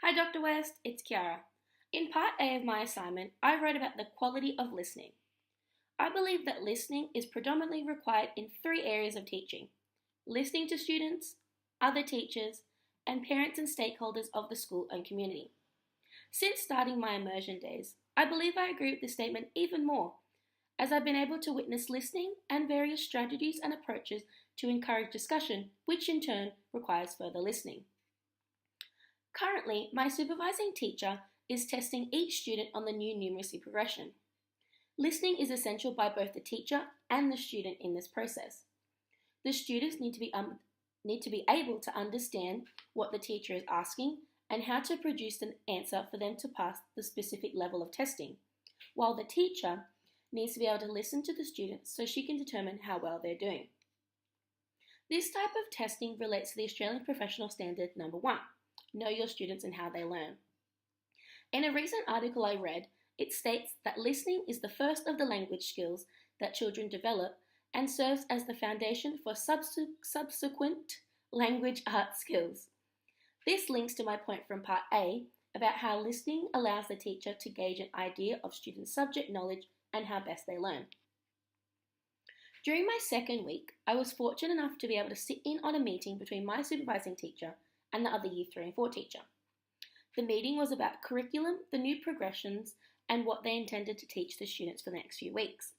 Hi Dr. West, it's Ciara. In part A of my assignment, I wrote about the quality of listening. I believe that listening is predominantly required in three areas of teaching: listening to students, other teachers, and parents and stakeholders of the school and community. Since starting my immersion days, I believe I agree with this statement even more, as I've been able to witness listening and various strategies and approaches to encourage discussion, which in turn requires further listening. Currently, my supervising teacher is testing each student on the new numeracy progression. Listening is essential by both the teacher and the student in this process. The students need to be able to understand what the teacher is asking and how to produce an answer for them to pass the specific level of testing, while the teacher needs to be able to listen to the students so she can determine how well they're doing. This type of testing relates to the Australian Professional Standard number 1, Know Your Students and How They Learn. In a recent article I read, it states that listening is the first of the language skills that children develop and serves as the foundation for subsequent language arts skills. This links to my point from Part A about how listening allows the teacher to gauge an idea of students' subject knowledge and how best they learn. During my second week, I was fortunate enough to be able to sit in on a meeting between my supervising teacher and the other Year 3 and 4 teacher. The meeting was about curriculum, the new progressions, and what they intended to teach the students for the next few weeks.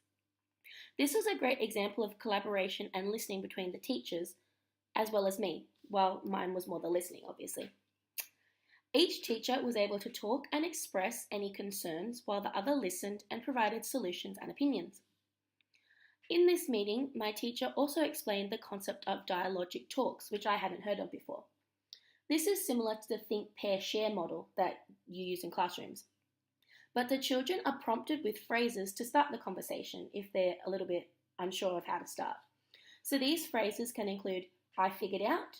This was a great example of collaboration and listening between the teachers, as well as me, while mine was more the listening, obviously. Each teacher was able to talk and express any concerns while the other listened and provided solutions and opinions. In this meeting, my teacher also explained the concept of dialogic talks, which I hadn't heard of before. This is similar to the think, pair, share model that you use in classrooms. But the children are prompted with phrases to start the conversation if they're a little bit unsure of how to start. So these phrases can include, I figured out,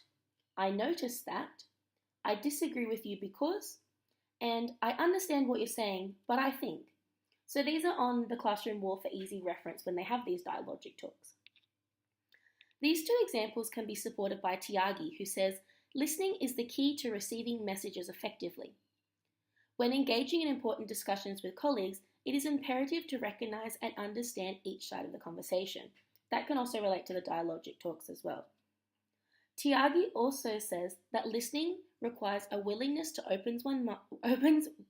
I noticed that, I disagree with you because, and I understand what you're saying, but I think. So these are on the classroom wall for easy reference when they have these dialogic talks. These two examples can be supported by Tiagi, who says, listening is the key to receiving messages effectively. When engaging in important discussions with colleagues, it is imperative to recognise and understand each side of the conversation. That can also relate to the dialogic talks as well. Tiagi also says that listening requires a willingness to open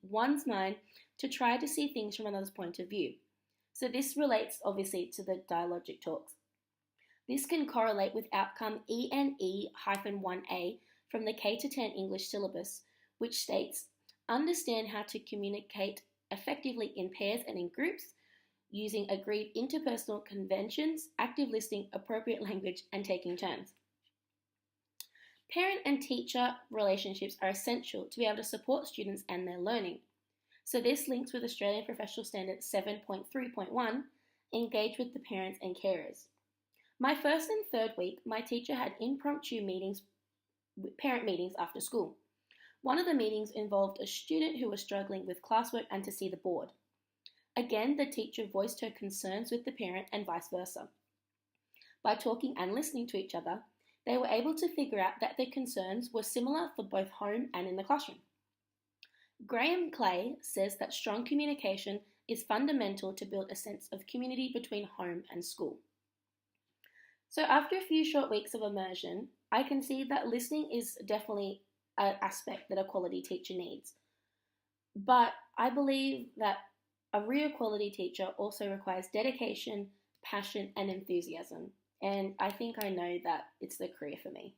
one's mind to try to see things from another's point of view. So this relates obviously to the dialogic talks. This can correlate with outcome ENE-1A from the K-10 English syllabus, which states, understand how to communicate effectively in pairs and in groups, using agreed interpersonal conventions, active listening, appropriate language, and taking turns. Parent and teacher relationships are essential to be able to support students and their learning. So this links with Australian Professional Standard 7.3.1, engage with the parents and carers. My first and third week, my teacher had impromptu meetings, parent meetings after school. One of the meetings involved a student who was struggling with classwork and to see the board. Again, the teacher voiced her concerns with the parent and vice versa. By talking and listening to each other, they were able to figure out that their concerns were similar for both home and in the classroom. Graham Clay says that strong communication is fundamental to build a sense of community between home and school. So after a few short weeks of immersion, I can see that listening is definitely an aspect that a quality teacher needs. But I believe that a real quality teacher also requires dedication, passion, and enthusiasm. And I think I know that it's the career for me.